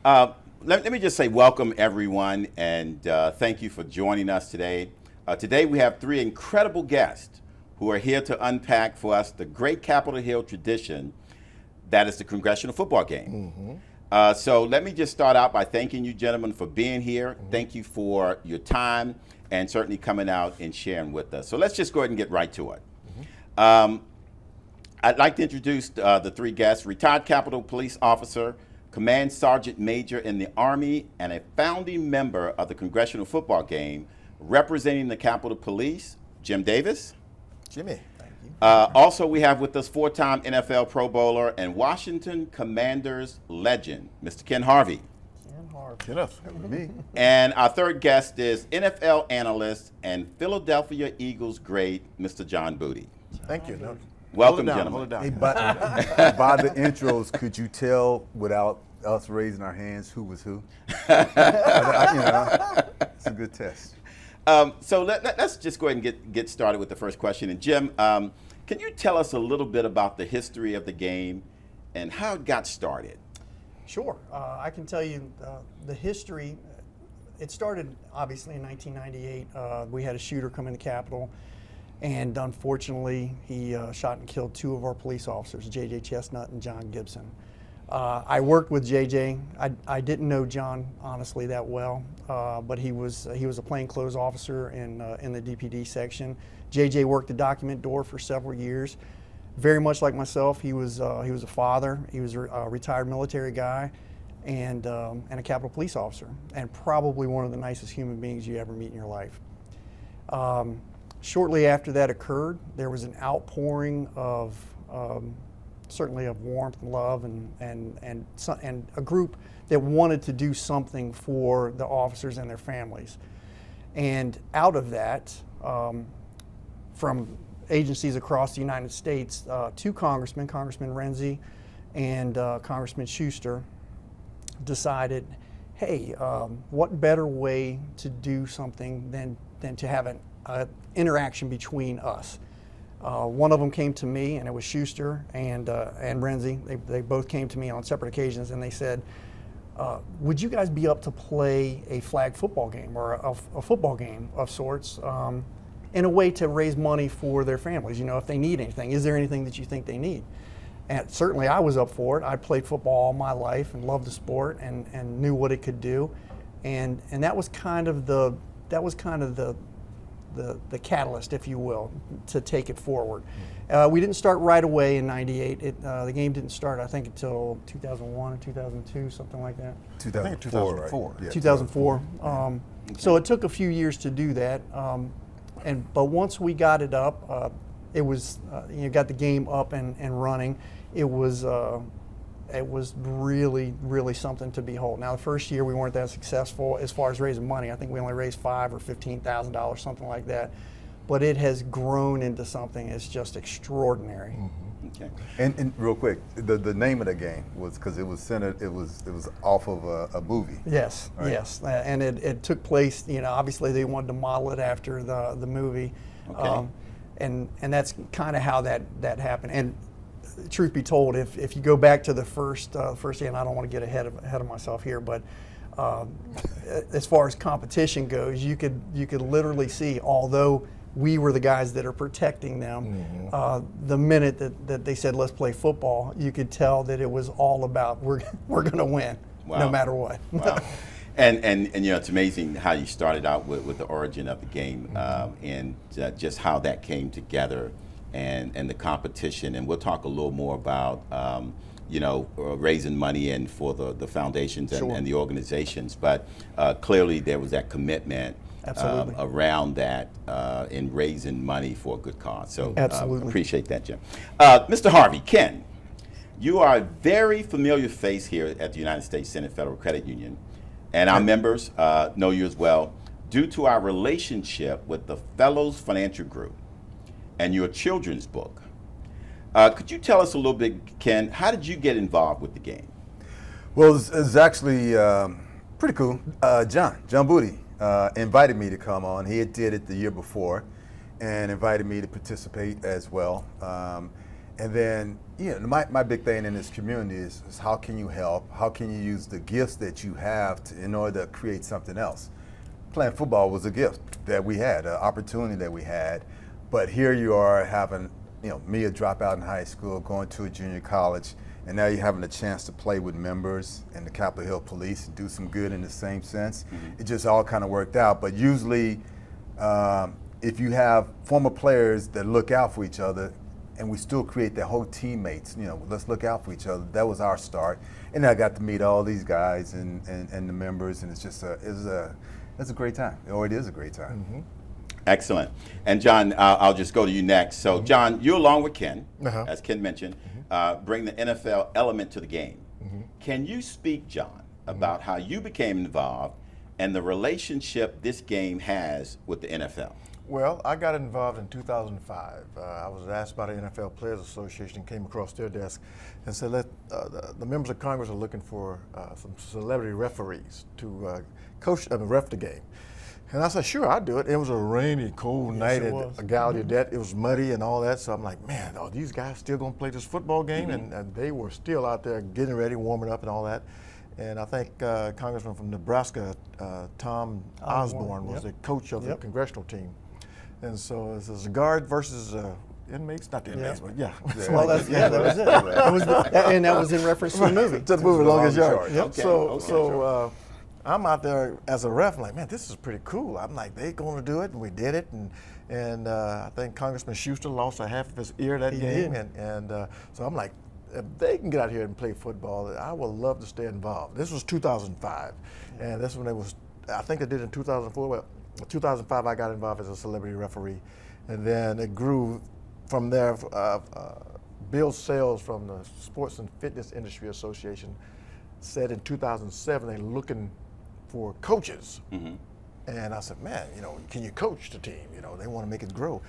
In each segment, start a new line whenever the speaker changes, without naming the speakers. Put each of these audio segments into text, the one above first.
Let me just say welcome, everyone, and thank you for joining us today. Today we have three incredible guests who are here to unpack for us the great Capitol Hill tradition that is the Congressional Football Game. So let me just start out by thanking you gentlemen for being here. Thank you for your time and certainly coming out and sharing with us. So let's just go ahead and get right to it. I'd like to introduce the three guests: retired Capitol Police Officer, Command Sergeant Major in the Army, and a founding member of the Congressional Football Game, representing the Capitol Police, Jim Davis.
Jimmy, thank you.
Also, we have with us four-time NFL Pro Bowler and Washington Commanders legend, Mr. Ken Harvey.
Ken Harvey.
Kenneth, me.
And our third guest is NFL analyst and Philadelphia Eagles great, Mr. John Booty.
Thank you. No,
Welcome,
hold it down,
gentlemen.
hold it down.
Hey, by the intros, could you tell without us raising our hands who was who? It's a good test.
So let's just go ahead and get started with the first question. And Jim, can you tell us a little bit about the history of the game and how it got started?
Sure. I can tell you the history. It started obviously in 1998. We had a shooter come in the Capitol, and unfortunately he shot and killed two of our police officers, J.J. Chestnut and John Gibson. I worked with J.J. I didn't know John honestly that well, but he was a plainclothes officer in the DPD section. J.J. worked the document door for several years. Very much like myself, he was a father. He was a retired military guy, and a Capitol Police officer, and probably one of the nicest human beings you ever meet in your life. Shortly after that occurred, there was an outpouring of certainly of warmth and love and a group that wanted to do something for the officers and their families. And out of that, from agencies across the United States, two congressmen, Congressman Renzi and Congressman Schuster, decided, hey, what better way to do something than to have an interaction between us. One of them came to me, and it was Schuster and Renzi. They both came to me on separate occasions, and they said, would you guys be up to play a flag football game or a football game of sorts in a way to raise money for their families, if they need anything? Is there anything that you think they need? And certainly I was up for it. I played football all my life and loved the sport and knew what it could do. And that was kind of the catalyst, if you will, to take it forward. We didn't start right away in '98. The game didn't start, I think, until 2001 or 2002, something like that.
2004,
2004.
right? Yeah,
2004. So it took a few years to do that. But once we got it up, it was got the game up and running. It was really, really something to behold. Now, the first year we weren't that successful as far as raising money. I think we only raised $5,000 or $15,000, something like that. But it has grown into something that's just extraordinary.
Okay.
And real quick, the name of the game was because it was centered. It was off of a movie.
Yes,
right?
Yes, and it took place. Obviously they wanted to model it after the movie,
Okay.
And that's kind of how that happened. And truth be told, if you go back to the first day, and I don't want to get ahead of myself here, but as far as competition goes, you could literally see, although we were the guys that are protecting them, the minute that they said let's play football, you could tell that it was all about we're going to win.
Wow.
No matter what.
Wow. And it's amazing how you started out with the origin of the game and just how that came together and the competition. And we'll talk a little more about raising money and for the foundations and the organizations. But clearly there was that commitment around that in raising money for a good cause. So appreciate that, Jim. Mr. Harvey, Ken, you are a very familiar face here at the United States Senate Federal Credit Union. And our members know you as well due to our relationship with the Fellows Financial Group and your children's book. Could you tell us a little bit, Ken, how did you get involved with the game?
Well, it's actually pretty cool. John Booty invited me to come on. He did it the year before and invited me to participate as well. And then, my big thing in this community is how can you help? How can you use the gifts that you have in order to create something else? Playing football was a gift that we had, an opportunity that we had. But here you are having, me a dropout in high school, going to a junior college, and now you're having a chance to play with members in the Capitol Hill Police and do some good in the same sense. It just all kind of worked out. But usually, if you have former players that look out for each other, and we still create that whole teammates, let's look out for each other. That was our start. And I got to meet all these guys and the members, and it's a great time. Or it is a great time.
Mm-hmm.
Excellent. And John, I'll just go to you next. So John, you along with Ken, as Ken mentioned, bring the NFL element to the game. Can you speak, John, about how you became involved and the relationship this game has with the NFL?
Well, I got involved in 2005. I was asked by the NFL Players Association, came across their desk and said, the members of Congress are looking for some celebrity referees to ref the game. And I said, sure, I'll do it. It was a rainy, cold night at Gallaudet. It was muddy and all that. So I'm like, man, are these guys still going to play this football game? And they were still out there getting ready, warming up and all that. And I think Congressman from Nebraska, Tom Osborne, was the coach of the congressional team. And so it was a guard versus inmates, not the inmates, but yeah.
Well, that was it. And that was in reference to the movie.
To the movie, Longest Yard.
Yep.
Okay.
So I'm out there as a ref, I'm like, man, this is pretty cool. I'm like, they're going to do it, and we did it. And I think Congressman Schuster lost a half of his ear that game. And so I'm like, if they can get out here and play football, I would love to stay involved. This was 2005, and this when it was, I think they did in 2004. Well, 2005, I got involved as a celebrity referee, and then it grew from there. Bill Sales from the Sports and Fitness Industry Association said in 2007 they're looking for coaches, and I said, man, can you coach the team? They want to make it grow.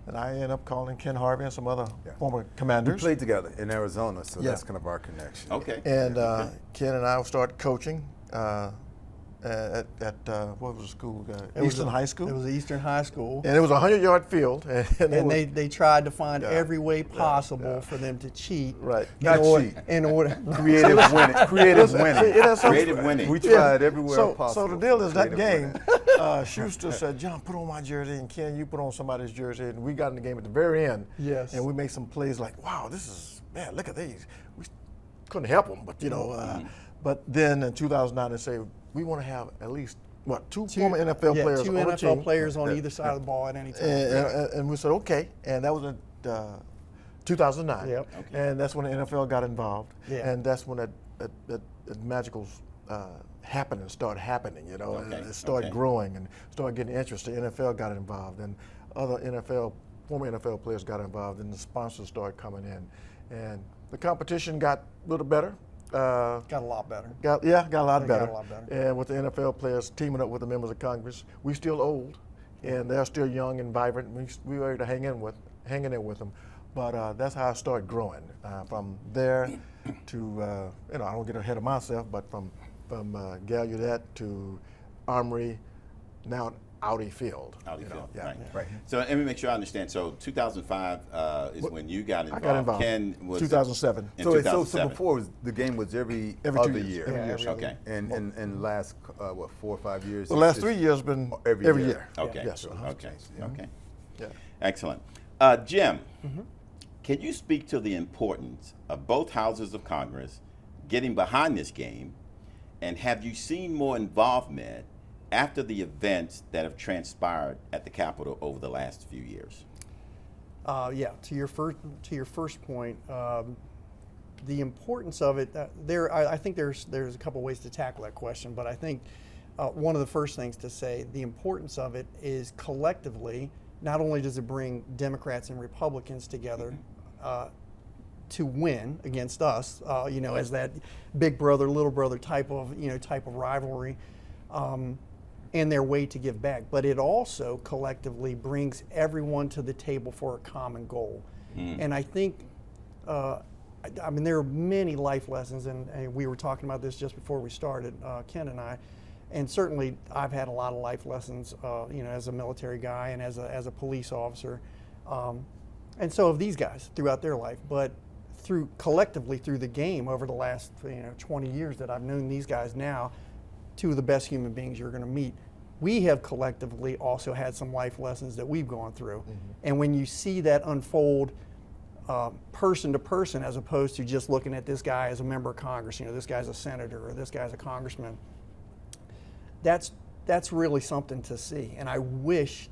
And I ended up calling Ken Harvey and some other former commanders.
We played together in Arizona, so that's kind of our connection.
Okay.
And Ken and I started coaching at what was the school? Eastern High School.
It was Eastern High School.
And it was a 100-yard field.
And they tried to find every way possible for them to cheat.
Right.
In order.
Creative winning. Creative winning.
Creative winning.
We tried everywhere possible.
So the deal is that
Creative
game, Schuster said, John, put on my jersey, and Ken, you put on somebody's jersey. And we got in the game at the very end.
Yes.
And we made some plays like, wow, man, look at these. We couldn't help them, but, but then in 2009, they say, we want to have at least, two former NFL players
two
on the
NFL
team.
players on either side of the ball at any time.
And we said, okay. And that was in 2009.
Yep.
Okay.
And that's when the NFL got involved.
Yeah.
And that's when that magicals happened and started happening, and it started growing and started getting interest. The NFL got involved, and other former NFL players got involved, and the sponsors started coming in. And the competition got a little better.
Got a lot better.
Got a lot better.
Got a lot better.
And with the NFL players teaming up with the members of Congress, we still old, and they're still young and vibrant. We were able to hang in there with them. But that's how I started growing. From there to, I don't get ahead of myself, but from Gallaudet to Armory, now Audi Field.
Audi Field,
yeah.
right. So let me make sure I understand. So 2005 is when you got involved.
I got involved.
Ken was
2007.
In
So
2007.
before the game was every
2
other
years.
year.
Every year.
Okay.
And the last 4 or 5 years.
The last 3 years have been every year.
Okay.
Yes.
Okay. Okay.
Yeah.
Excellent. Jim, can you speak to the importance of both houses of Congress getting behind this game, and have you seen more involvement after the events that have transpired at the Capitol over the last few years?
To your first point, the importance of it. I think there's a couple ways to tackle that question, but I think one of the first things to say, the importance of it is collectively. Not only does it bring Democrats and Republicans together to win against us, as that big brother, little brother type of rivalry. And their way to give back, but it also collectively brings everyone to the table for a common goal. And I think, there are many life lessons, and we were talking about this just before we started, Ken and I, and certainly I've had a lot of life lessons, as a military guy and as a police officer. And so have these guys throughout their life. But collectively through the game over the last 20 years that I've known these guys now, two of the best human beings you're going to meet. We have collectively also had some life lessons that we've gone through. Mm-hmm. And when you see that unfold person to person, as opposed to just looking at this guy as a member of Congress, this guy's a senator or this guy's a congressman, that's really something to see. And I wish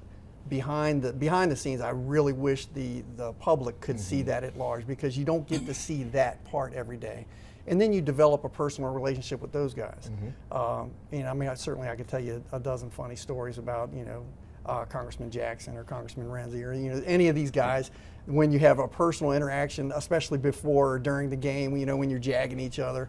behind the scenes, I really wish the public could see that at large, because you don't get to see that part every day. And then you develop a personal relationship with those guys. Certainly I could tell you a dozen funny stories about, Congressman Jackson or Congressman Renzi or any of these guys. When you have a personal interaction, especially before or during the game, when you're jagging each other.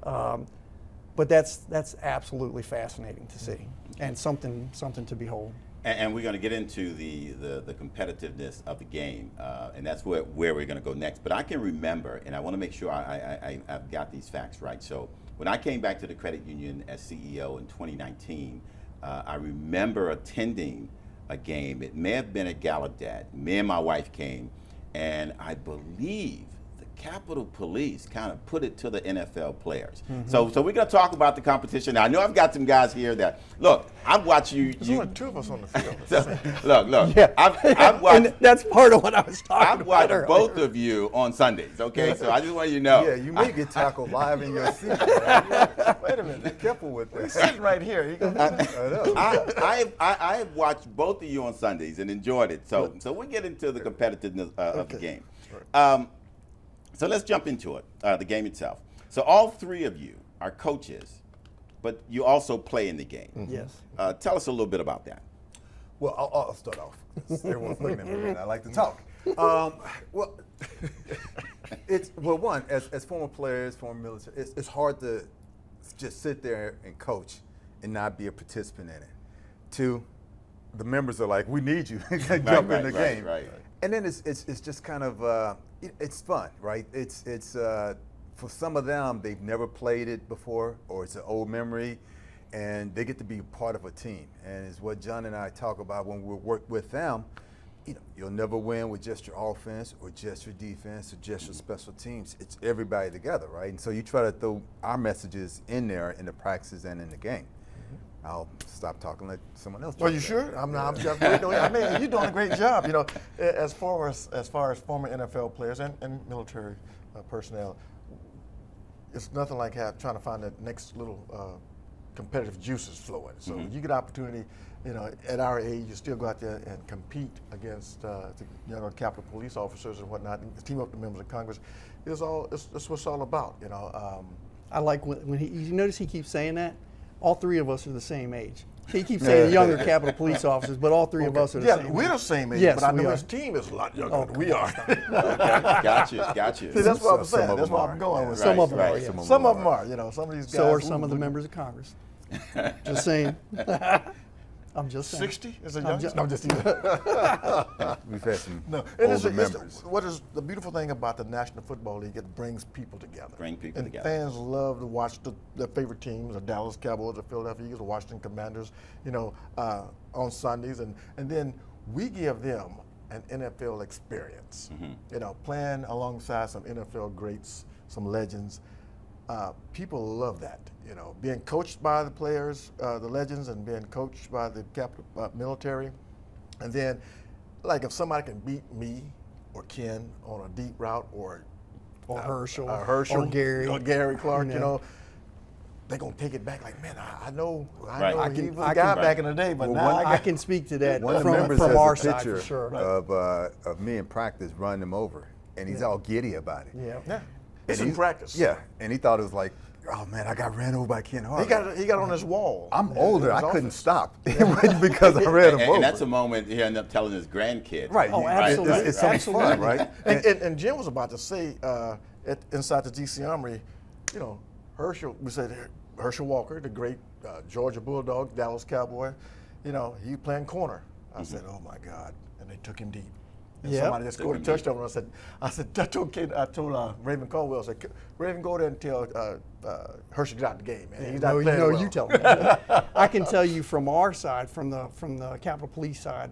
But that's absolutely fascinating to see, and something to behold.
And we're going to get into the competitiveness of the game, and that's where we're going to go next. But I can remember, and I want to make sure I've got these facts right. So when I came back to the credit union as CEO in 2019, I remember attending a game. It may have been at Gallaudet. Me and my wife came, and I believe the Capitol Police kind of put it to the NFL players. So we're going to talk about the competition. Now, I know I've got some guys here that, look, I've watched you.
There's only two of us on the field.
Look.
Yeah.
I've watched.
And that's part of what I was talking
I've
about
watched both of you on Sundays, okay? So I just want you to know.
Yeah, you may get tackled live in your seat. Right? Wait a minute, be careful with that.
He's sitting right here.
I have watched both of you on Sundays and enjoyed it. So we'll get into the competitiveness of the game. So let's jump into it, the game itself. So all three of you are coaches, but you also play in the game.
Yes.
Tell us a little bit about that.
Well, I'll start off. Everyone's looking at me and I like to talk. One, as former players, former military, it's hard to just sit there and coach and not be a participant in it. Two, the members are like, we need you to jump in the game.
Right.
And then it's just kind of it's fun, right? It's for some of them, they've never played it before, or it's an old memory, and they get to be part of a team. And it's what John and I talk about when we work with them. You'll never win with just your offense or just your defense or just your special teams. It's everybody together, right? And so you try to throw our messages in there in the practices and in the game. I'll stop talking, let someone else.
Well, you sure? I'm just waiting. You're doing a great job. As far as former NFL players and military personnel, it's nothing like trying to find that next little competitive juices flowing. So you get opportunity. At our age, you still go out there and compete against Capitol Police officers and whatnot, and team up with members of Congress. That's what it's all about.
I like when you notice he keeps saying that. All three of us are the same age. He keeps saying younger Capitol Police officers, but all three of us are the same age.
We're the same age,
yes,
but I know his team is a lot younger than we are.
Gotcha.
See, that's what I'm saying. That's what I'm going with.
Some of them are.
Some of them are. Some of these guys.
So are some of the members of Congress. Just saying. I'm just saying.
60 is a young.
I'm just We've had some older members.
What is the beautiful thing about the National Football League? It brings people together. And fans love to watch their favorite teams, the Dallas Cowboys, the Philadelphia Eagles, the Washington Commanders, on Sundays. And then we give them an NFL experience, playing alongside some NFL greats, some legends. People love that, being coached by the players, the legends, and being coached by the military. And then, like, if somebody can beat me or Ken on a deep route, or
Herschel,
or
Gary
Clark, they're gonna take it back. Like, man, I know he was
a
guy back in the day, but now
I can speak to that
one of the members
from
has
our
a
side
picture
for sure.
of me in practice running him over, and he's all giddy about it.
Yeah.
It's in practice.
Yeah, and he thought it was like, oh man, I got ran over by Ken Harvey.
He got on his wall.
I'm older. I couldn't stop because I ran him over.
And that's a moment he ended up telling his grandkid.
Right.
Oh, absolutely.
It's so much fun, right?
And Jim was about to say inside the DC Armory, Herschel. We said Herschel Walker, the great Georgia Bulldog, Dallas Cowboy. He playing corner. I said, oh my God, and they took him deep. And
Yep.
somebody just scored a touchdown. And I said, I told Raven Caldwell, I said, Raven, go there and tell Hershey got the game, man. He's not playing well.
You tell me. I can tell you from our side, from the Capitol Police side.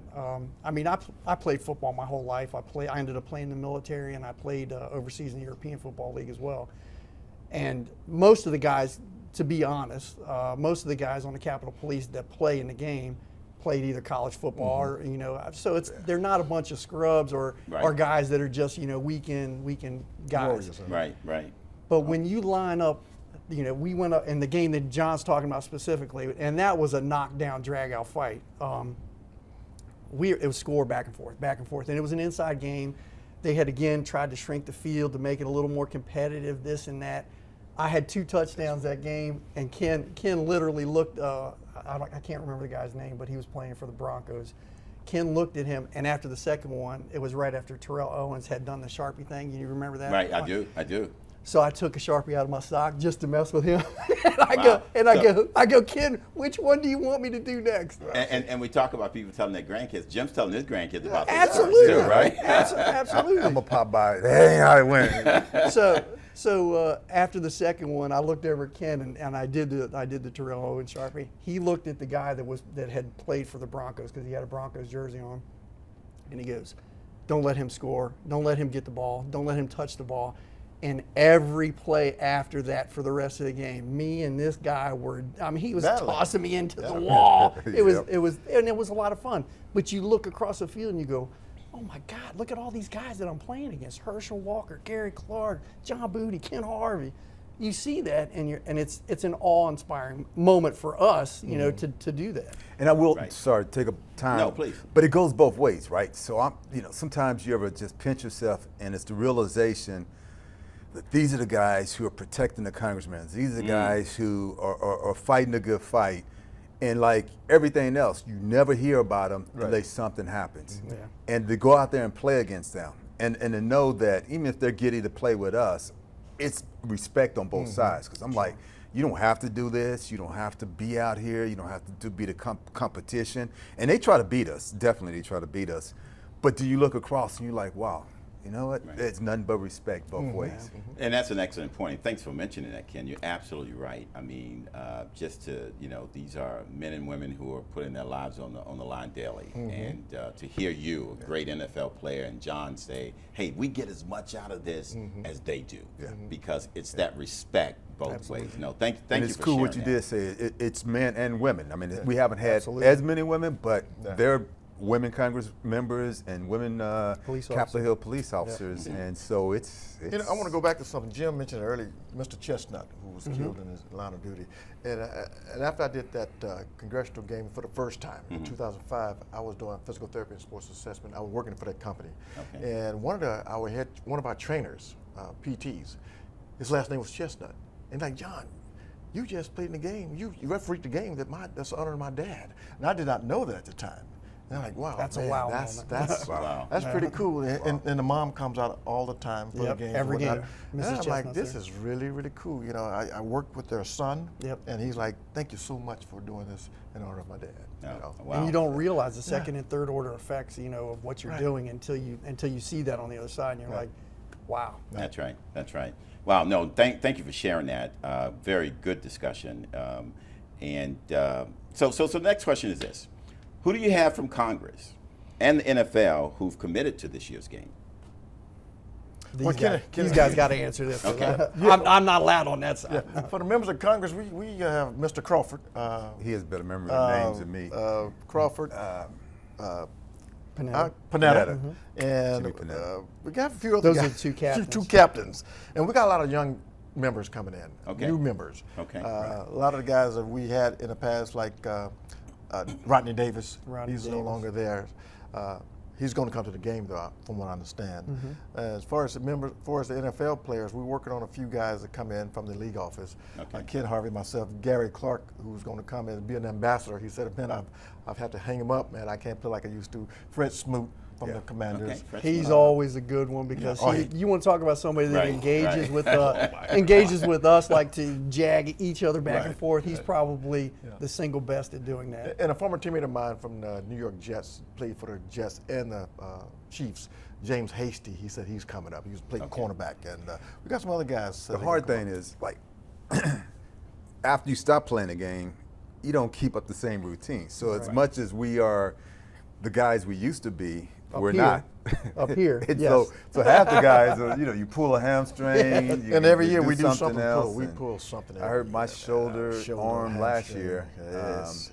I mean, I played football my whole life. I ended up playing in the military, and I played overseas in the European Football League as well. And most of the guys, to be honest, most of the guys on the Capitol Police that play in the game played either college football or, so they're not a bunch of scrubs or guys that are just, weekend guys.
Right.
But when you line up, we went up in the game that John's talking about specifically, and that was a knockdown, drag-out fight. It was scored back and forth, and it was an inside game. They had again tried to shrink the field to make it a little more competitive, this and that. I had 2 touchdowns that game, and Ken literally looked. I can't remember the guy's name, but he was playing for the Broncos. Ken looked at him, and after the second one, it was right after Terrell Owens had done the Sharpie thing. You remember that?
Right, I do.
So I took a Sharpie out of my sock just to mess with him. and I go, Ken, which one do you want me to do next?
And we talk about people telling their grandkids. Jim's telling his grandkids about this
absolutely,
too, right?
Absolutely.
I'm gonna pop by. That ain't how it went.
So after the second one, I looked over at Ken and I did the Terrell Owens Sharpie. He looked at the guy that had played for the Broncos because he had a Broncos jersey on, and he goes, "Don't let him score. Don't let him get the ball. Don't let him touch the ball." And every play after that for the rest of the game, me and this guy he was tossing me into the wall. It was a lot of fun. But you look across the field and you go, oh my God, look at all these guys that I'm playing against. Herschel Walker, Gary Clark, John Booty, Ken Harvey. You see that and it's an awe-inspiring moment for us, to do that.
And I will, sorry, take up time.
No, please.
But it goes both ways, right? So sometimes you ever just pinch yourself and it's the realization that these are the guys who are protecting the congressmen. These are the guys who are fighting a good fight. And like everything else, you never hear about them unless something happens.
Yeah.
And to go out there and play against them and to know that even if they're giddy to play with us, it's respect on both sides. Because I'm like, you don't have to do this. You don't have to be out here. You don't have to be the competition. And they try to beat us. Definitely they try to beat us. But do you look across and you're like, wow, you know what? It's nothing but respect both ways.
And that's an excellent point. Thanks for mentioning that, Ken. You're absolutely right. I mean, these are men and women who are putting their lives on the line daily. And to hear you, a great NFL player, and John say, hey, we get as much out of this as they do. Because it's that respect both ways. No, thank you for sharing.
And it's cool what you did say. It's men and women. I mean, we haven't had as many women, but they're women Congress members and women Capitol Hill police officers, and so it's
I want to go back to something Jim mentioned earlier, Mr. Chestnut, who was killed in his line of duty. And after I did that congressional game for the first time in 2005, I was doing physical therapy and sports assessment. I was working for that company. And one of our trainers, PTs, his last name was Chestnut. And like, John, you just played in the game. You refereed the game that's the honor of my dad. And I did not know that at the time. And I'm like, wow,
that's
man,
a wow
that's
moment.
That's pretty cool. And the mom comes out all the time for the games.
Every game.
And I'm like, this is really, really cool. I worked with their son, and he's like, thank you so much for doing this in honor of my dad.
Wow.
And you don't realize the second and third order effects, of what you're doing until you see that on the other side, and you're like, wow.
That's right. Wow. No, thank you for sharing that. Very good discussion. So the next question is this. Who do you have from Congress and the NFL who've committed to this year's game?
These guys got to answer this. Okay. I'm not allowed on that side.
Yeah. For the members of Congress, we have Mr. Crawford.
He has better memory of names than me.
Crawford.
Panetta.
And we got a few other guys.
Those are two captains.
Two captains. And we got a lot of young members coming in, new members.
Okay.
A lot of the guys that we had in the past, like Rodney Davis, he's no longer there. He's going to come to the game, though, from what I understand. As far as the NFL players, we're working on a few guys that come in from the league office. Ken Harvey, myself, Gary Clark, who's going to come in and be an ambassador. He said, man, I've had to hang him up, man. I can't play like I used to. Fred Smoot, from the Commanders.
Okay, freshman.
He's always a good one because
Oh,
you want to talk about somebody that
Right,
engages
right.
with engages with us like to jag each other back and forth. He's probably the single best at doing that.
And a former teammate of mine from the New York Jets, played for the Jets and the Chiefs, James Hasty, he said he's coming up. He was playing cornerback. And we got some other guys.
The hard thing is, like, after you stop playing a game, you don't keep up the same routine. So as much as we are the guys we used to be, we're
here.
not.
Up here,
And
yes.
so half the guys, you pull a hamstring.
And every year
you
we do something
else.
cool. We
and
pull something.
I
every
hurt my
year.
shoulder, arm last
hamstring.
year.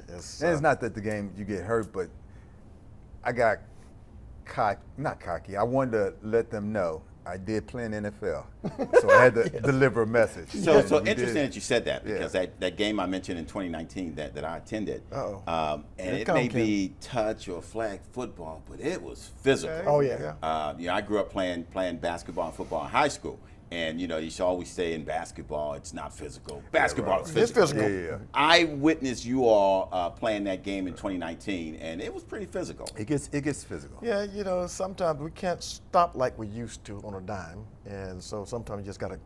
It's,
And it's not that the game you get hurt, but I got not cocky. I wanted to let them know I did play in NFL, so I had to deliver a message.
So
And we
interesting
did.
that you said that because that game I mentioned in 2019 that I attended, and it may be touch or flag football, but it was physical.
Oh yeah.
I grew up playing basketball and football in high school, and you should always say in basketball it's not physical. Basketball is
It's
physical.
physical.
Yeah.
I witnessed you all playing that game in 2019, and it was pretty physical.
It gets physical.
Yeah, sometimes we can't stop like we used to on a dime, and so sometimes you just gotta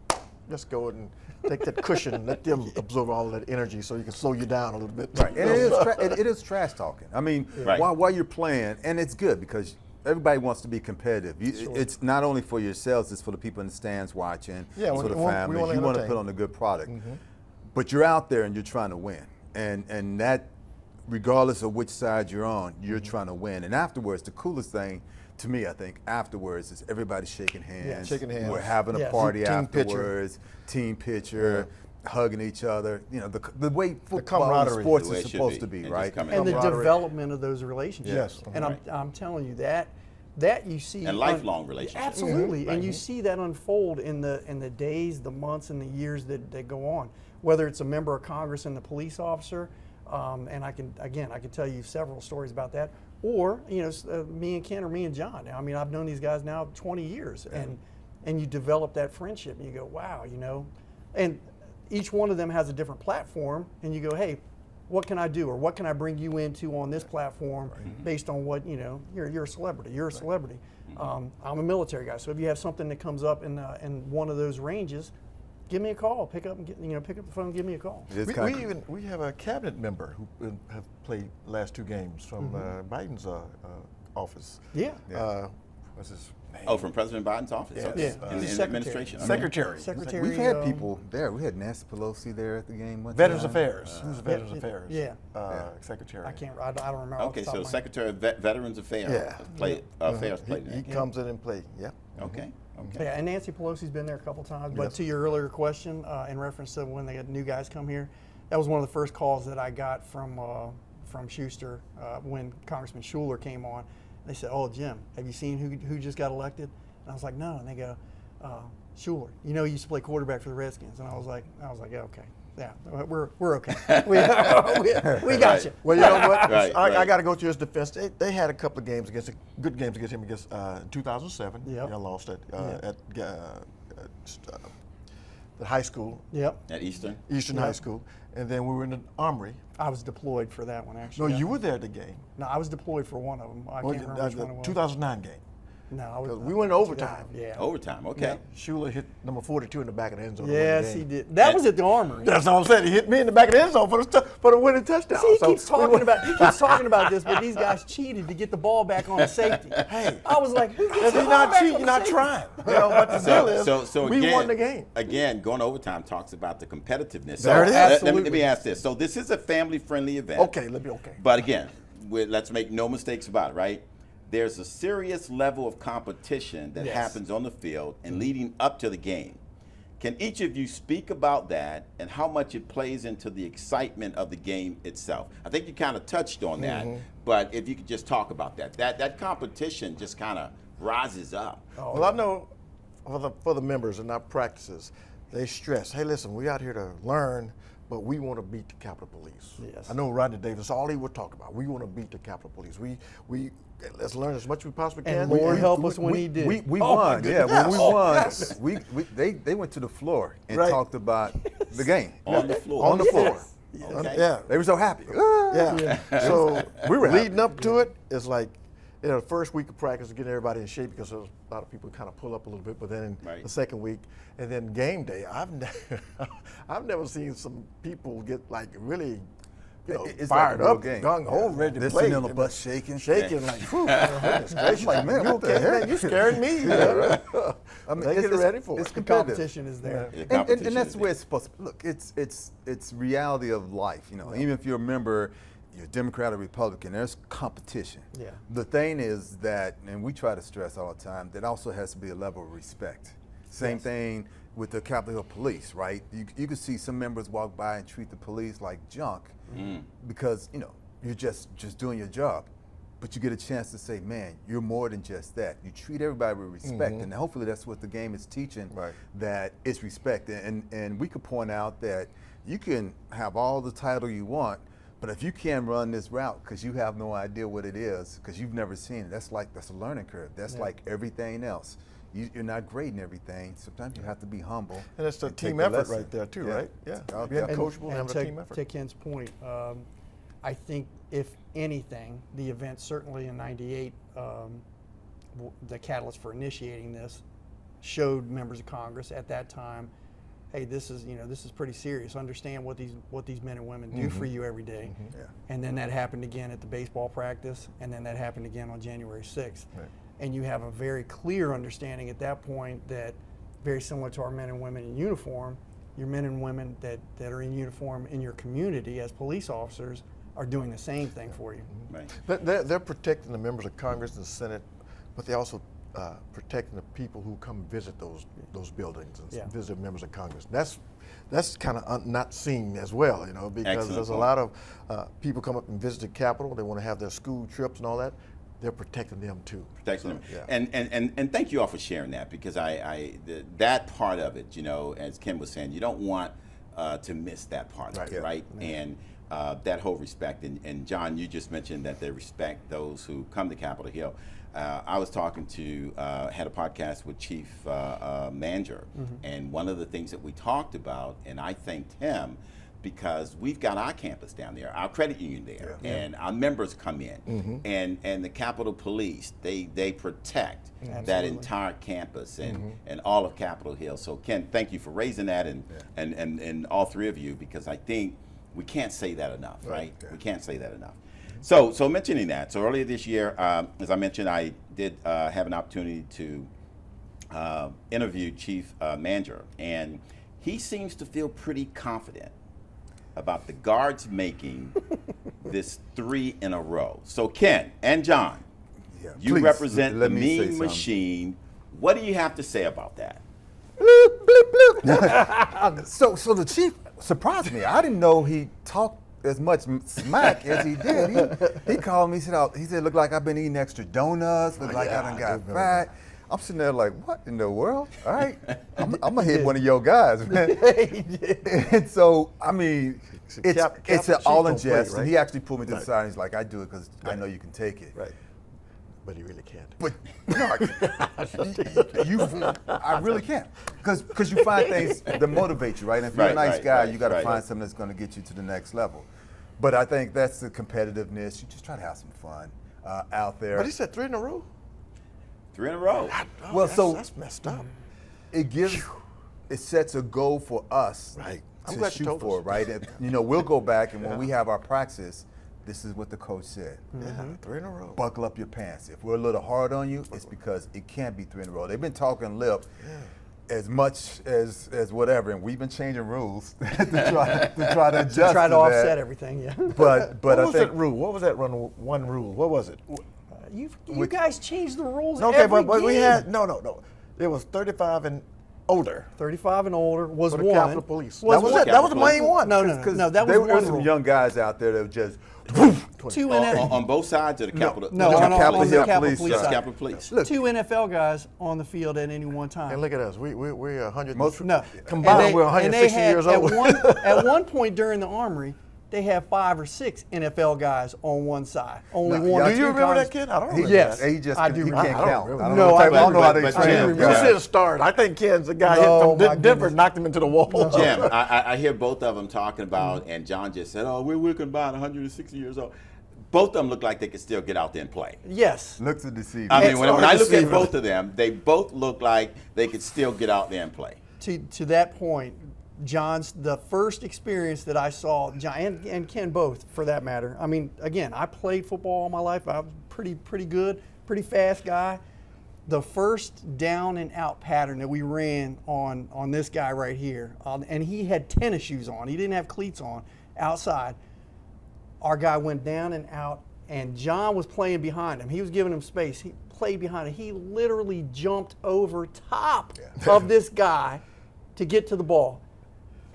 just go and take that cushion and let them absorb all that energy, so you can slow you down a little bit.
Right, and it is trash talking. I mean,
Right.
while you're playing, and it's good because everybody wants to be competitive. It's not only for yourselves; it's for the people in the stands watching.
Yeah,
it's for the
we wanna
families. You want to
entertain.
put on a good product, but you're out there and you're trying to win, and that, regardless of which side you're on, you're trying to win. And afterwards, the coolest thing to me, I think, afterwards is everybody shaking hands.
shaking hands.
We're having a
Yes.
party
Team picture.
afterwards. Team picture. Hugging each other, the way football and
camaraderie.
sports
The way
is
it should
supposed
be.
to be,
And just
right?
coming
And the
Camaraderie.
development of those relationships.
Yes.
And I'm telling you that you see
And lifelong relationships.
Absolutely, and you see that unfold in the days, the months, and the years that go on. Whether it's a member of Congress and the police officer, and I can tell you several stories about that. Or me and Ken or me and John. I mean, I've known these guys now 20 years, and you develop that friendship, and you go, wow, and each one of them has a different platform, and you go, hey, what can I do, or what can I bring you into on this platform based on what you're a celebrity. You're a celebrity. I'm a military guy, so if you have something that comes up in one of those ranges, give me a call. Pick up the phone, and give me a call.
It is
We have a cabinet member who have played last two games from Biden's office.
Yeah.
What's his name?
Oh, from President Biden's office?
Yeah.
Okay.
Yeah.
In
He's
the administration. Okay.
Secretary.
Secretary.
We've had people there. We had Nancy Pelosi there at the game one
Veterans
time.
Affairs. Who's Veterans Affairs?
yeah.
Secretary.
I don't remember. off
Okay,
the top
so
of my head.
Secretary of Veterans Affairs played in
He
that game.
comes in and plays. Yeah.
Okay. Okay.
Yeah, and Nancy Pelosi's been there a couple times. But to your earlier question, in reference to when they had new guys come here, that was one of the first calls that I got from Schuster when Congressman Schuler came on. They said, "Oh, Jim, have you seen who just got elected?" And I was like, "No." And they go, "Schuler. He used to play quarterback for the Redskins." And I was like, "Yeah, okay, yeah, we're okay. we got you."
Well, you know what?
Right,
I
right.
got to go to his defense. They had a couple of games good games against him against 2007.
Yep.
They lost at the high school,
Yep.
At Eastern?
Eastern High School, and then we were in the Armory.
I was deployed for that one
No,
actually.
you were there at the game.
No, I was deployed for one of them. I can't remember which one it was.
2009 game.
No, I was.
We went overtime.
Yeah.
Overtime, okay.
Schuler hit number 42 in the back of the end zone. to win the
Yes,
game.
he did. That was at the Armory.
That's all I'm saying. He hit me in the back of the end zone for the winning touchdown.
See, he
So
keeps talking about this, but these guys cheated to get the ball back on a safety.
Hey.
I was like, who gets
If
the
you're
ball
not
back
cheating,
on
you're
the
not
safety?
trying. But the deal is,
So
we
again,
won the game.
Again, going to overtime talks about the competitiveness. So
There it is.
let
Absolutely.
me ask this. So this is a family-friendly event.
Okay, let me okay.
But again, let's make no mistakes about it, right? There's a serious level of competition that
Yes.
happens on the field and leading up to the game. Can each of you speak about that and how much it plays into the excitement of the game itself? I think you kind of touched on that, but if you could just talk about that. That competition just kind of rises up.
Well, I know for the members in our practices, they stress, hey, listen, we out here to learn, but we want to beat the Capitol Police.
Yes.
I know Rodney Davis, all he would talk about, we want to beat the Capitol Police. We let's learn as much as we possibly can.
And Lord help us when he did.
We
Oh, my
won, yeah.
goodness.
When we
Yes.
won, they went to the floor and
Right.
talked about the game.
On the floor.
On the floor.
Okay.
Yeah.
They were so happy.
Yeah. So
We were
leading up to it, it's like the first week of practice to get everybody in shape because there was a lot of people kind of pull up a little bit, but then in the second week, and then game day, I've never seen some people get like really
It's
fired
like a real
up,
game.
gung ho, ready to
They're
play.
sitting on the bus shaking.
Like, whew, goodness gracious.
Like, man,
you
what the
okay,
heck?
man? You scaring me.
I mean,
They get ready for
it's
it.
The
competitive.
competition is there.
The
And
competition
that's
is
the way
there.
it's supposed to look. It's reality of life. Even if you're a member, you're Democrat or Republican, there's competition.
Yeah.
The thing is that, and we try to stress all the time, that also has to be a level of respect. Same thing with the Capitol Hill Police, right? You can see some members walk by and treat the police like junk because you're just doing your job. But you get a chance to say, man, you're more than just that. You treat everybody with respect, and hopefully that's what the game is teaching, that it's respect. And we could point out that you can have all the title you want, but if you can't run this route because you have no idea what it is, because you've never seen it, that's a learning curve. That's like everything else. You're not great in everything. Sometimes you have to be humble.
And it's a
take
team
the
effort
lesson.
right there too,
Yeah.
right? Yeah.
Yeah.
Being
And-
coachable and having a team
to
effort.
Ken's point, I think if anything, the event certainly in '98, the catalyst for initiating this, showed members of Congress at that time, hey, this is pretty serious. Understand what these men and women do for you every day.
Yeah.
And then that happened again at the baseball practice, and then that happened again on January 6th.
Right.
And you have a very clear understanding at that point that, very similar to our men and women in uniform, your men and women that are in uniform in your community as police officers are doing the same thing for you.
Right.
They're protecting the members of Congress and the Senate, but they also protecting the people who come visit those buildings and visit members of Congress. That's kind of not seen as well, because
Excellent
there's a
point.
lot of people come up and visit the Capitol. They want to have their school trips and all that. They're protecting them too.
Protecting them.
Yeah.
And thank you all for sharing that, because that part of it, as Ken was saying, you don't want to miss that part of it, right? And that whole respect. And John, you just mentioned that they respect those who come to Capitol Hill. I was talking had a podcast with Chief Manger, and one of the things that we talked about, and I thanked him, because we've got our campus down there, our credit union there, and our members come in, and the Capitol Police, they protect that entire campus and all of Capitol Hill. So Ken, thank you for raising that, and all three of you, because I think we can't say that enough, right? We can't say that enough. So mentioning that, so earlier this year, as I mentioned, I did have an opportunity to interview Chief Manger, and he seems to feel pretty confident about the guards making this 3 in a row. So Ken and John, you
please,
represent the
let me say
mean
something.
machine. What do you have to say about that?
So the chief surprised me. I didn't know he talked as much smack as he did. He called me. He said, "Look like I've been eating extra donuts. Look like I done got fat." I'm sitting there like, "What in the world?" All right, I'm gonna hit one of your guys, man. And so, I mean, it's an all in jest. And he actually pulled me to the side. And he's like, "I do it because I know you can take it."
Right. But he really can't.
But no, I really can't, because you find things that motivate you, right? And if you're a nice guy, you got to find something that's going to get you to the next level. But I think that's the competitiveness. You just try to have some fun out there.
But he said 3 in a row.
3 in a row.
Well,
That's messed up.
It sets a goal for us
Right. I'm
to
glad you
shoot
told
for,
us.
right? And, we'll go back, and when we have our practice, this is what the coach said.
Yeah, 3 in a row.
Buckle up your pants. If we're a little hard on you, it's because it can't be 3 in a row. They've been talking lip as much as whatever, and we've been changing rules to try to adjust
Try to
that.
offset everything, yeah.
But
What
I
was
think
that rule? What was that one rule? What was it?
You guys changed the rules
Okay,
every
but
game.
we had no. It was 35 and older
35 and older was
for the
one.
Capitol Police.
Was
That was
one.
it. That was the main one.
No, that was
there
one
were some
rule.
young guys out there that were just
2 NFL.
On both sides of the Capitol.
No,
on
on the
Hill
Capitol
Police
Police
side.
side.
Capitol Police.
Look,
2 NFL guys on the field at any one time.
And look at us. We're 100.
No,
Combined, we're 160 years old.
At one point during the Armory, they had 5 or 6 NFL guys on one side. Only
No,
one.
y'all
or
Do
two
you remember
guys-
that kid? I don't
he,
remember.
Yes.
he just
I do
he
remember.
can't
I don't
count.
remember.
I don't
No,
know
I
I don't know how they
but
train
Jim,
them
You
guys.
should have started. I think Ken's the guy
No,
hit
my
from Denver,
goodness.
knocked him into the wall.
Jim, I hear both of them talking about, and John just said, "Oh, we're combined 160 years old." both of them look like they could still get out there and play.
Yes.
Looks deceiving.
I mean, when I look at
deceiving.
both of them, they both look like they could still get out there and play.
To that point, John's the first experience that I saw, John and Ken both, for that matter. I mean, again, I played football all my life. I was pretty good, pretty fast guy. The first down and out pattern that we ran on this guy right here, and he had tennis shoes on. He didn't have cleats on outside. Our guy went down and out, and John was playing behind him. He was giving him space. He played behind him. He literally jumped over top of this guy to get to the ball.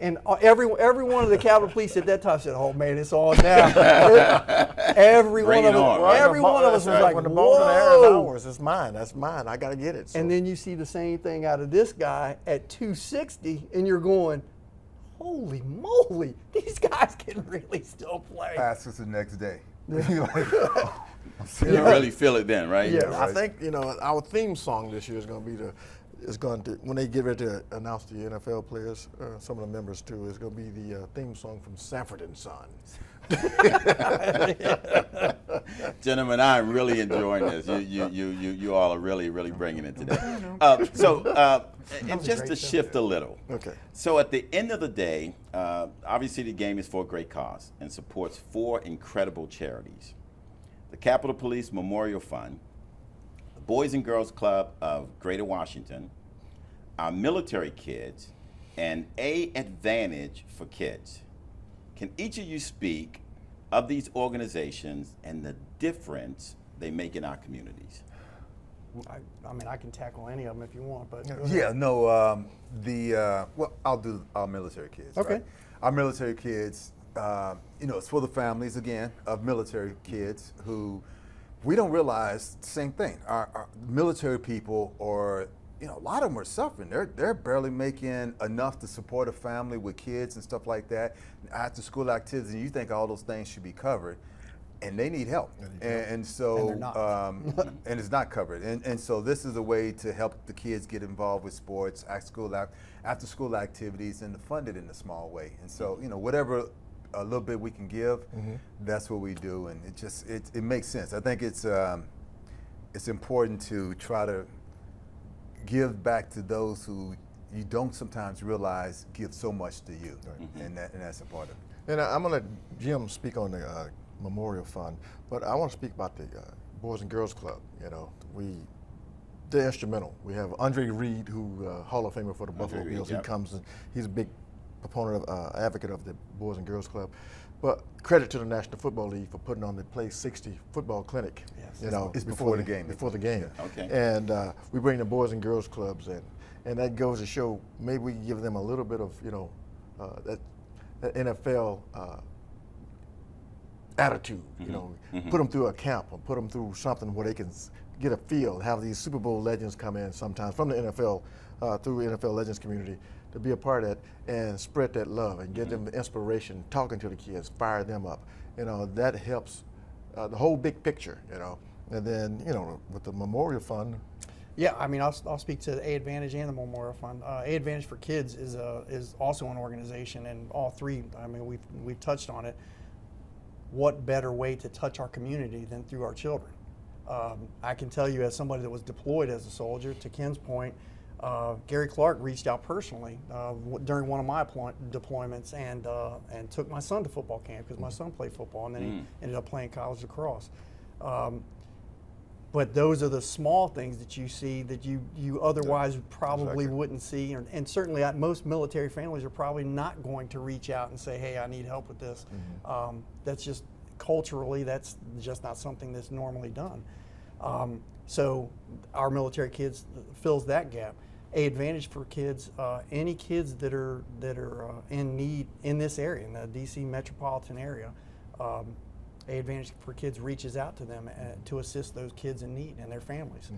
And every one of the Capitol Police at that time said, "Oh man, it's on now." every
Bring
one
it
of
on,
them,
right?
every one of us was like,
when the ball's in the air, it's
"Whoa!"
ours. It's mine. That's mine. I got to get it. So.
And then you see the same thing out of this guy at 260, and you're going, "Holy moly, these guys can really still play."
Ask us the next day.
You don't really feel it then, right?
Yeah.
I think our theme song this year is going to when they get ready to announce the NFL players, some of the members too, is going to be the theme song from Sanford and Son.
Gentlemen, I'm really enjoying this. You all are really bringing it today. And just to shift a little.
Okay.
So at the end of the day, obviously the game is for a great cause and supports 4 incredible charities: the Capitol Police Memorial Fund, the Boys and Girls Club of Greater Washington, our military kids, and A Advantage for Kids. Can each of you speak of these organizations and the difference they make in our communities?
I mean, I can tackle any of them if you want, but
Yeah, no, well, I'll do our military kids.
Okay.
Right? Our military kids, it's for the families, again, of military kids who we don't realize the same thing. Our military people are, a lot of them are suffering. They're barely making enough to support a family with kids and stuff like that. After school activities, and you think all those things should be covered, and they need help. And so,
And they're not.
and it's not covered. And so this is a way to help the kids get involved with sports, after school activities, and to fund it in a small way. And so, whatever a little bit we can give, that's what we do. And it makes sense. I think it's important to try to give back to those who you don't sometimes realize give so much to you. Right. And that's a part of it.
And I'm going to let Jim speak on the Memorial Fund, but I want to speak about the Boys and Girls Club. They're instrumental. We have Andre Reed, who Hall of Famer for the Buffalo Bills.
Yep.
He comes and he's a big proponent of advocate of the Boys and Girls Club. But credit to the National Football League for putting on the Play 60 football clinic.
Yes.
It's before the game.
Before the game.
Yeah. Okay.
And we bring the Boys and Girls Clubs in, and that goes to show maybe we can give them a little bit of that NFL attitude. Put them through a camp or put them through something where they can get a feel. Have these Super Bowl legends come in sometimes from the NFL through the NFL Legends community to be a part of that and spread that love and give them the inspiration, talking to the kids, fire them up. That helps the whole big picture. And then with the Memorial Fund.
yeah, I mean, I'll speak to A Advantage and the Memorial Fund. A Advantage for Kids is also an organization, and all three. I mean, we've touched on it. What better way to touch our community than through our children? I can tell you, as somebody that was deployed as a soldier, to Ken's point, Gary Clark reached out personally during one of my deployments and took my son to football camp because my son played football, and then he ended up playing college lacrosse. But those are the small things that you see that you otherwise probably wouldn't see, and certainly most military families are probably not going to reach out and say, "Hey, I need help with this." That's just culturally, that's just not something that's normally done. So our military kids fills that gap. A Advantage for Kids, any kids that are in need in this area, in the DC metropolitan area, A Advantage for Kids reaches out to them to assist those kids in need and their families.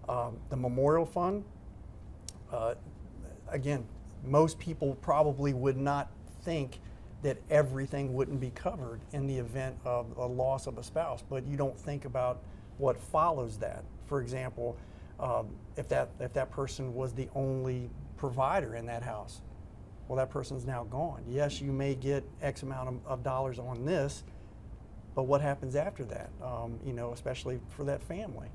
The Memorial Fund, again, most people probably would not think that everything wouldn't be covered in the event of a loss of a spouse, but you don't think about what follows that. For example, if that person was the only provider in that house, well, that person's now gone. Yes, you may get X amount of dollars on this, but what happens after that? You know, especially for that family.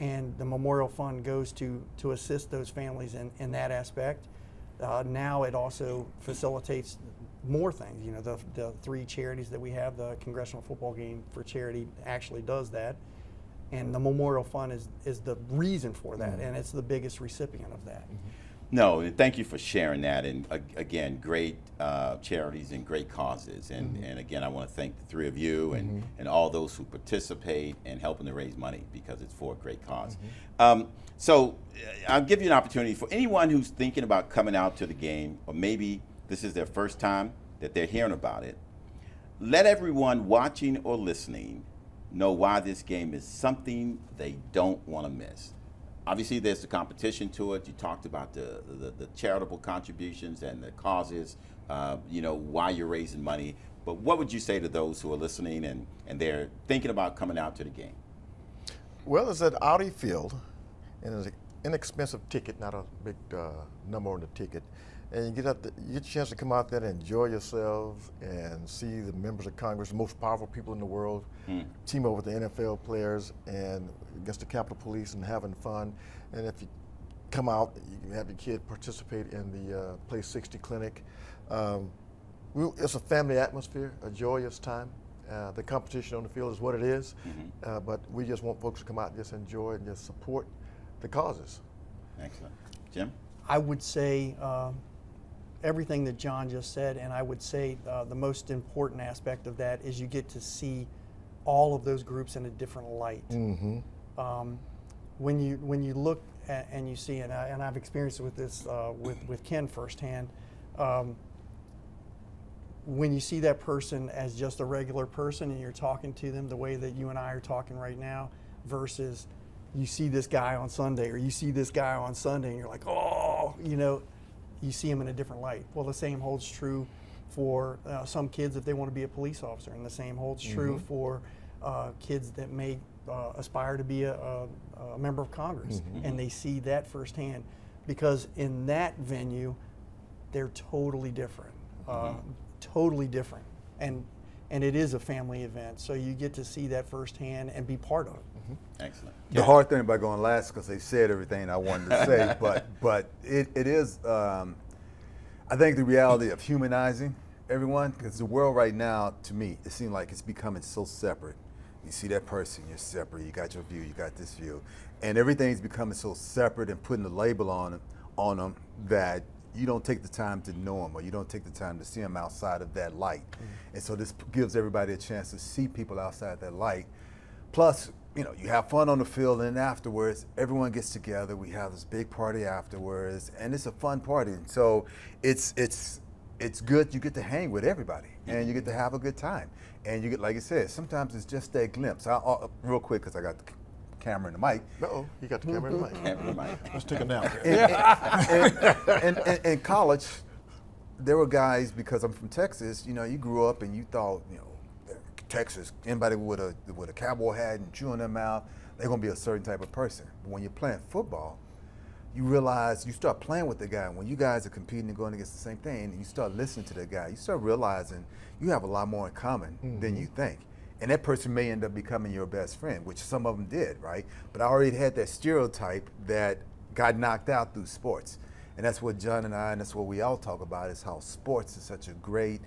And the Memorial Fund goes to assist those families in that aspect. Now it also facilitates more things. You know, the 3 charities that we have, the Congressional Football Game for Charity actually does that. And the Memorial Fund is the reason for that, and it's the biggest recipient of that.
No, and thank you for sharing that. And again, great charities and great causes. And again, I want to thank the 3 of you and all those who participate in helping to raise money, because it's for a great cause. So I'll give you an opportunity for anyone who's thinking about coming out to the game, or maybe this is their first time that they're hearing about it. Let everyone watching or listening know why this game is something they don't want to miss. Obviously, there's the competition to it. You talked about the charitable contributions and the causes, you know, why you're raising money. But what would you say to those who are listening and they're thinking about coming out to the game?
Well, it's at Audi Field, and it's an inexpensive ticket, not a big number on the ticket. And you get a chance to come out there and enjoy yourselves and see the members of Congress, the most powerful people in the world, team up with the NFL players and against the Capitol Police and having fun. And if you come out, you can have your kid participate in the Play 60 clinic. It's a family atmosphere, a joyous time. The competition on the field is what it is, but we just want folks to come out and just enjoy and just support the causes.
Excellent. Jim?
I would say everything that John just said, and I would say the most important aspect of that is you get to see all of those groups in a different light. When you look at, and you see, and I've experienced with this with Ken firsthand, when you see that person as just a regular person and you're talking to them the way that you and I are talking right now, versus you see this guy on Sunday or you see this guy on Sunday and you're like, oh, you know, you see him in a different light. Well, the same holds true for some kids if they want to be a police officer, and the same holds true for kids that may aspire to be a member of Congress, and they see that firsthand, because in that venue, they're totally different, and it is a family event, so you get to see that firsthand and be part of it.
Excellent.
The hard thing about going last, because they said everything I wanted to say, but it is, I think, the reality of humanizing everyone, because the world right now, to me, it seems like it's becoming so separate. You see that person, you're separate, you got your view, you got this view, and everything's becoming so separate and putting a label on them that you don't take the time to know them, or you don't take the time to see them outside of that light. And so this gives everybody a chance to see people outside that light. Plus, you know, you have fun on the field, and afterwards, everyone gets together. We have this big party afterwards, and it's a fun party. And so it's good. You get to hang with everybody, and you get to have a good time. And you get, like I said, sometimes it's just that glimpse. Real quick, because I got the camera and the mic.
Uh-oh, you got the camera and the mic.
Camera and the mic.
Let's take a nap.
In college, there were guys, because I'm from Texas, you know, you grew up and you thought, you know, Texas, anybody with a cowboy hat and chewing their mouth, they're going to be a certain type of person. But when you're playing football, you realize, you start playing with the guy. When you guys are competing and going against the same thing, and you start listening to the guy, you start realizing you have a lot more in common than you think. And that person may end up becoming your best friend, which some of them did, right? But I already had that stereotype that got knocked out through sports. And that's what John and I, and that's what we all talk about, is how sports is such a great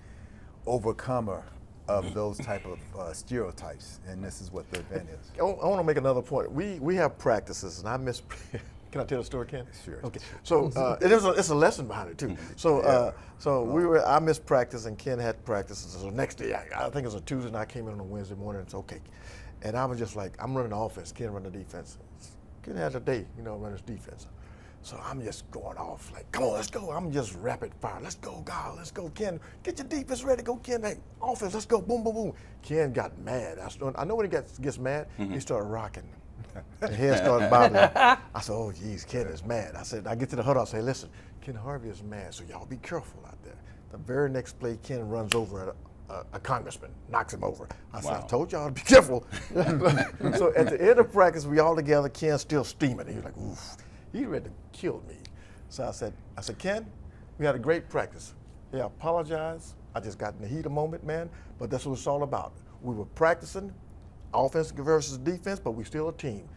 overcomer of those type of stereotypes, and this is what the event is.
I want to make another point. We have practices, and I miss. Can I tell the story, Ken?
Sure.
Okay. So it's a lesson behind it too. So I missed practice, and Ken had practices. So next day, I think it was a Tuesday, and I came in on a Wednesday morning. It's okay, and I was just like, I'm running the offense. Ken running the defense. Ken has a day, you know, running his defense. So I'm just going off like, come on, let's go. I'm just rapid fire. Let's go, God. Let's go, Ken. Get your defense ready. Go, Ken. Hey, offense, let's go. Boom, boom, boom. Ken got mad. I know when he gets mad, he started rocking. The head started bobbing. I said, oh, geez, Ken is mad. I get to the huddle. I say, listen, Ken Harvey is mad, so y'all be careful out there. The very next play, Ken runs over a congressman, knocks him over. I said, I told y'all to be careful. So at the end of practice, we all together, Ken's still steaming. He was like, oof. He ready to kill me. So I said, Ken, we had a great practice. Yeah, I apologize. I just got in the heat of the moment, man, but that's what it's all about. We were practicing offense versus defense, but we still a team.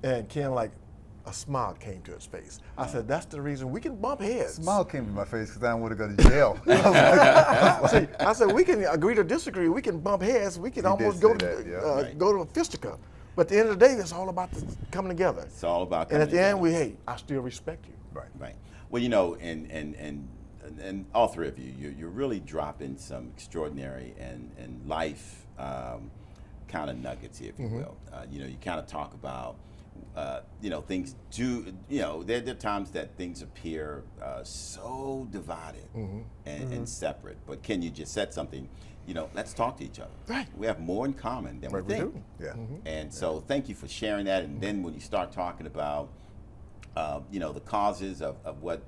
And Ken, like, a smile came to his face. I said, that's the reason we can bump heads.
Smile came to my face because I don't want to go to jail.
See, I said, we can agree to disagree. We can bump heads. We can
He
almost
did
go
say
to
that, yeah.
go to a fisticuff. But at the end of the day, it's all about coming together.
It's all about
And
coming
at the end,
together.
I still respect you.
Right.
Right. Well, you know, and all three of you, you're really dropping some extraordinary and life kind of nuggets here, if you will. You know, you kind of talk about, you know, things do, you know, there are times that things appear so divided and separate. But Ken, you just said something, you know, let's talk to each other.
Right.
We have more in common than we
Right, we
think.
do.
Yeah.
And so thank you for sharing that. And then when you start talking about, you know, the causes of what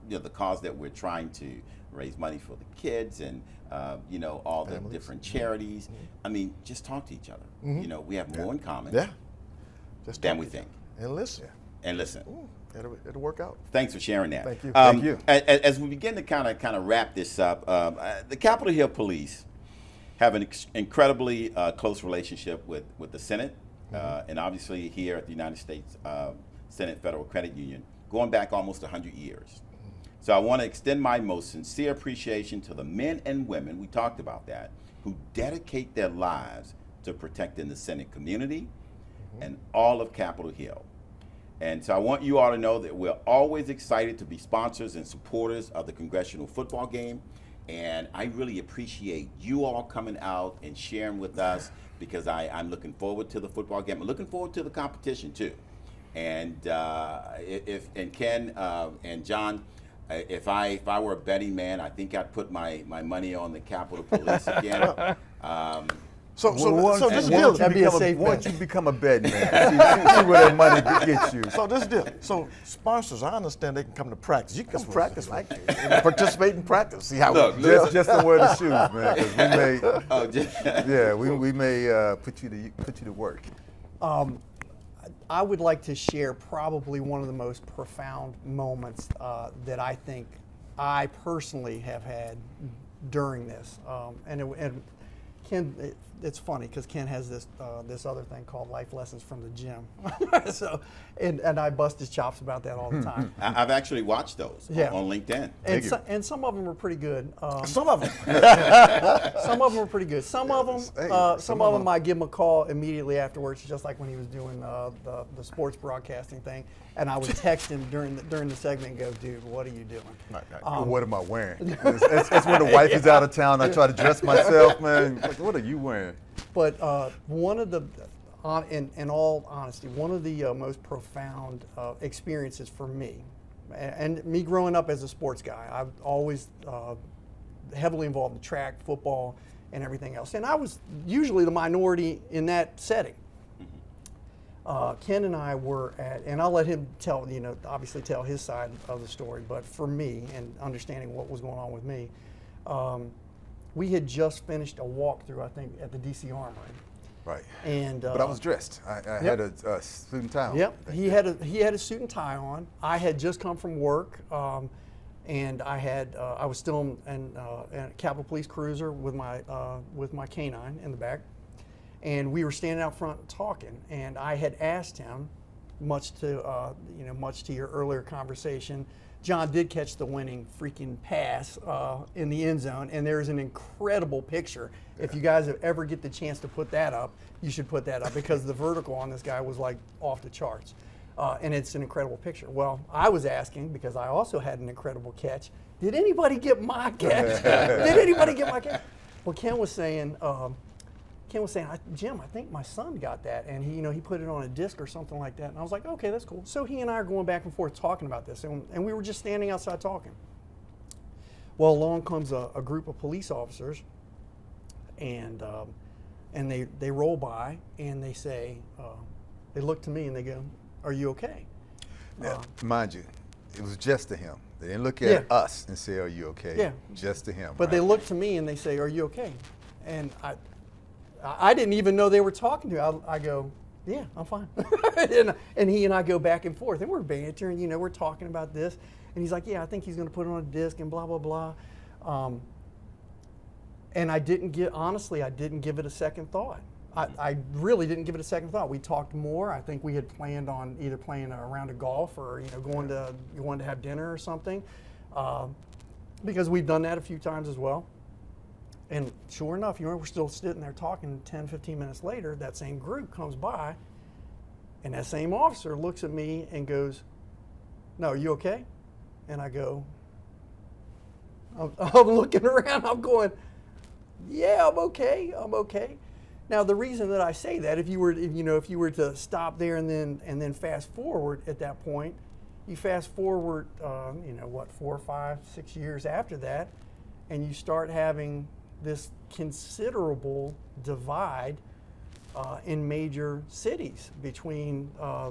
you know, the cause that we're trying to raise money for the kids and, you know, all the
Families.
different charities. I mean, just talk to each other. You know, we have more in common
Yeah. Just
than
talk
we
to
think.
And listen.
And listen,
It'll work out.
thanks for sharing that.
Thank you.
Thank you.
As we begin to kind of wrap this up, the Capitol Hill Police have an incredibly close relationship with the Senate, and obviously here at the United States Senate Federal Credit Union, going back almost 100 years. So I want to extend my most sincere appreciation to the men and women, we talked about that, who dedicate their lives to protecting the Senate community and all of Capitol Hill. And so I want you all to know that we're always excited to be sponsors and supporters of the Congressional Football Game. And I really appreciate you all coming out and sharing with us, because I'm looking forward to the football game. I'm looking forward to the competition too. And if Ken and John, if I were a betting man, I think I'd put my money on the Capitol Police again.
So this is deal.
That'd be a safe
Once
bet.
you become a betting man, see where that money gets you.
So this deal. So sponsors, I understand they can come to practice. You can come practice like participate in practice. See how
Look,
Just don't wear the shoes, man, because we may,
Oh, just,
yeah, we may put you to work.
I would like to share probably one of the most profound moments that I think I personally have had during this. And Ken, it's funny because Ken has this other thing called Life Lessons from the Gym. So, and I bust his chops about that all the time.
I've actually watched those
Yeah.
on LinkedIn.
And some of them are pretty good.
some of them.
Some of them are pretty good. Some of them,
Hey,
some of them, I give him a call immediately afterwards, just like when he was doing the sports broadcasting thing, and I would text him during the segment and go, "Dude, what are you doing?"
What am I wearing? It's when the wife is out of town. I try to dress myself, man. Like, what are you wearing?
But one of the, in all honesty, one of the most profound experiences for me, and me growing up as a sports guy, I've always heavily involved in track, football, and everything else. And I was usually the minority in that setting. Ken and I were at, and I'll let him tell, obviously tell his side of the story, but for me, and understanding what was going on with me, we had just finished a walkthrough, I think, at the DC Armory.
Right.
And
But I was dressed. I had a suit and tie on.
Yep. He had a suit and tie on. I had just come from work, and I was still in a Capitol Police Cruiser with my canine in the back, and we were standing out front talking. And I had asked him, much to your earlier conversation, John did catch the winning freaking pass in the end zone, and there's an incredible picture. If you guys ever get the chance to put that up, you should put that up, because the vertical on this guy was like off the charts. And it's an incredible picture. Well, I was asking, because I also had an incredible catch, did anybody get my catch? Did anybody get my catch? Well, Ken was saying, Jim, I think my son got that, and he put it on a disc or something like that. And I was like, okay, that's cool. So he and I are going back and forth talking about this, and we were just standing outside talking. Well, along comes a group of police officers, and they roll by, and they say, they look to me and they go, "Are you okay?"
Yeah, mind you, it was just to him. They didn't look at us and say, "Are you okay?"
Yeah.
Just to him.
But they look to me and they say, "Are you okay?" And I didn't even know they were talking to me. I go, "Yeah, I'm fine." and he and I go back and forth, and we're bantering, we're talking about this. And he's like, "Yeah, I think he's going to put it on a disc and blah, blah, blah." And I didn't give it a second thought. I really didn't give it a second thought. We talked more. I think we had planned on either playing a round of golf or going to have dinner or something, because we've done that a few times as well. And sure enough, we're still sitting there talking 10, 15 minutes later, that same group comes by, and that same officer looks at me and goes, "No, are you okay?" And I go, I'm looking around, I'm going, "Yeah, I'm okay, I'm okay." Now, the reason that I say that, if you were to stop there and then fast forward at that point, you fast forward, 4, 5, 6 years after that, and you start having this considerable divide in major cities between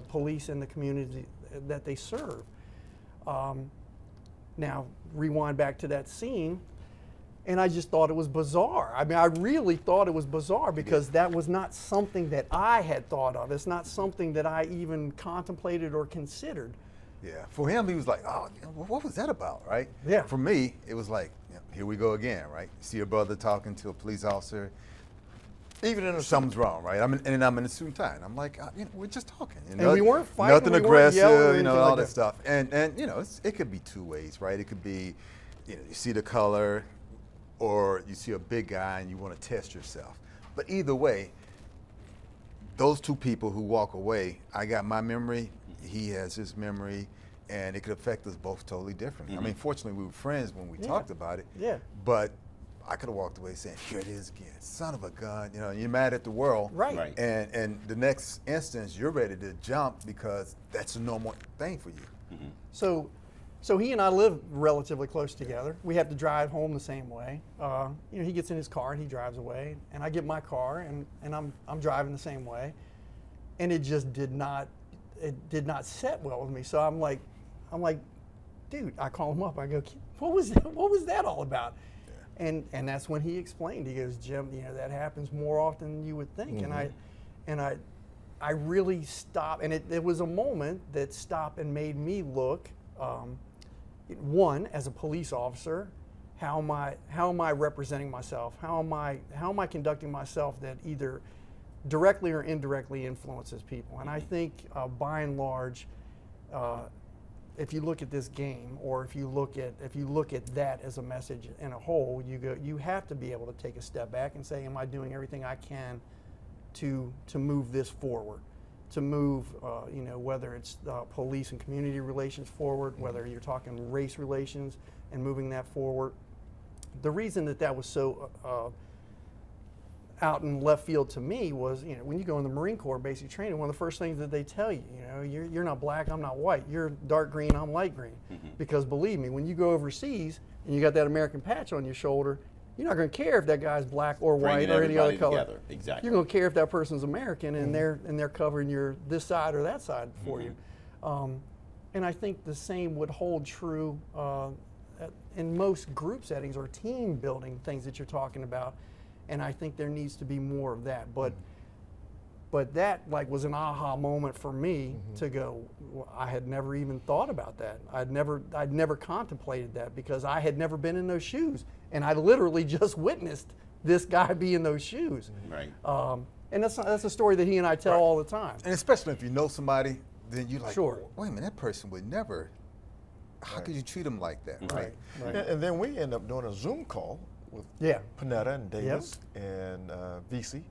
police and the community that they serve. Now, rewind back to that scene, and I just thought it was bizarre. I mean, I really thought it was bizarre because that was not something that I had thought of. It's not something that I even contemplated or considered.
Yeah. For him, he was like, "Oh, what was that about?" Right?
Yeah.
For me, it was like, here we go again, right? See your brother talking to a police officer. Even in something's wrong, right? I'm in a suit and tie. And I'm like, we're just talking.
And we weren't fighting.
Nothing
we weren't
aggressive,
yelling or
all
like
that stuff. And it could be two ways, right? It could be, you see the color, or you see a big guy and you want to test yourself. But either way, those two people who walk away, I got my memory, he has his memory, and it could affect us both totally differently. I mean, fortunately, we were friends when we talked about it.
Yeah.
But I could have walked away saying, "Here it is again, son of a gun." You're mad at the world.
Right.
And the next instance, you're ready to jump because that's a normal thing for you.
So he and I live relatively close together. We have to drive home the same way. He gets in his car and he drives away, and I get my car and I'm driving the same way, and it just did not set well with me. So I'm like, dude, I call him up. I go, what was that all about? Yeah. And that's when he explained. He goes, "Jim, that happens more often than you would think." Mm-hmm. And I really stopped, and it was a moment that stopped and made me look. One, as a police officer, how am I representing myself? How am I conducting myself that either directly or indirectly influences people? And I think, by and large, if you look at this game, or if you look at that as a message in a whole, you have to be able to take a step back and say, am I doing everything I can to move this forward? To move, whether it's police and community relations forward, whether you're talking race relations and moving that forward. The reason that was so out in left field to me was, when you go in the Marine Corps basic training, one of the first things that they tell you, you're not black, I'm not white. You're dark green, I'm light green. Mm-hmm. Because believe me, when you go overseas and you got that American patch on your shoulder, you're not going to care if that guy's black or white or any other color.
Together. Exactly.
You're going to care if that person's American and they're covering your this side or that side for you. And I think the same would hold true in most group settings or team building things that you're talking about. And I think there needs to be more of that. But that was an aha moment for me to go, I had never even thought about that. I'd never contemplated that because I had never been in those shoes. And I literally just witnessed this guy be in those shoes.
Right.
And that's a story that he and I tell all the time.
And especially if you know somebody, then you're like,
sure.
Wait a minute, that person would never, how could you treat them like that?
Right. And then we end up doing a Zoom call with Panetta and Davis and VC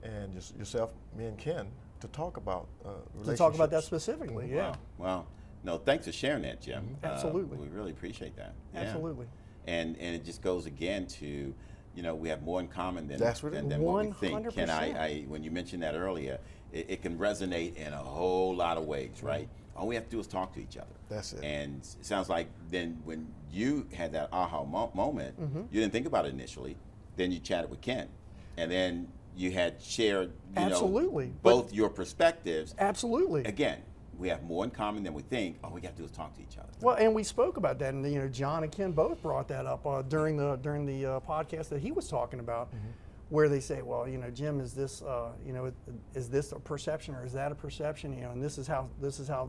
and just yourself, me and Ken, to talk about relationships.
To talk about that specifically,
Wow. No, thanks for sharing that, Jim.
Absolutely.
We really appreciate that.
Absolutely.
And it just goes again to, we have more in common than
That's what
we think.
100%.
Ken, when you mentioned that earlier, it can resonate in a whole lot of ways, right? All we have to do is talk to each other.
That's it.
And it sounds like then when you had that aha moment, you didn't think about it initially. Then you chatted with Ken, and then you had shared, both your perspectives.
Absolutely.
Again, we have more in common than we think. All we got to do is talk to each other.
Well, and we spoke about that, and John and Ken both brought that up during the podcast that he was talking about, where they say, well, Jim, is this is this a perception or is that a perception? And this is how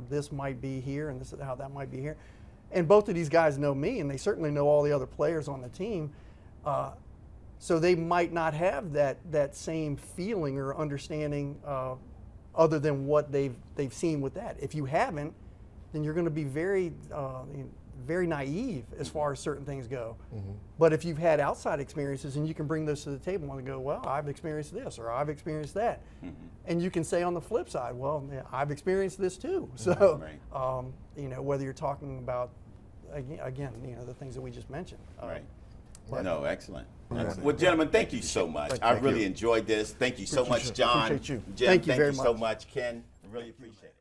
this might be here, and this is how that might be here. And both of these guys know me, and they certainly know all the other players on the team. So they might not have that same feeling or understanding other than what they've seen with that. If you haven't, then you're going to be very very naive as far as certain things go. But if you've had outside experiences and you can bring those to the table and go, well, I've experienced this or I've experienced that. And you can say on the flip side, well, yeah, I've experienced this too. So,
Right.
you know, whether you're talking about, again, you know, the things that we just mentioned.
Right. No, excellent.
Right.
Well, gentlemen, thank you so much. I really enjoyed this. Thank you so much, John.
Appreciate you.
Jim,
Thank you
thank
very
you so
much.
much, Ken. I really appreciate it.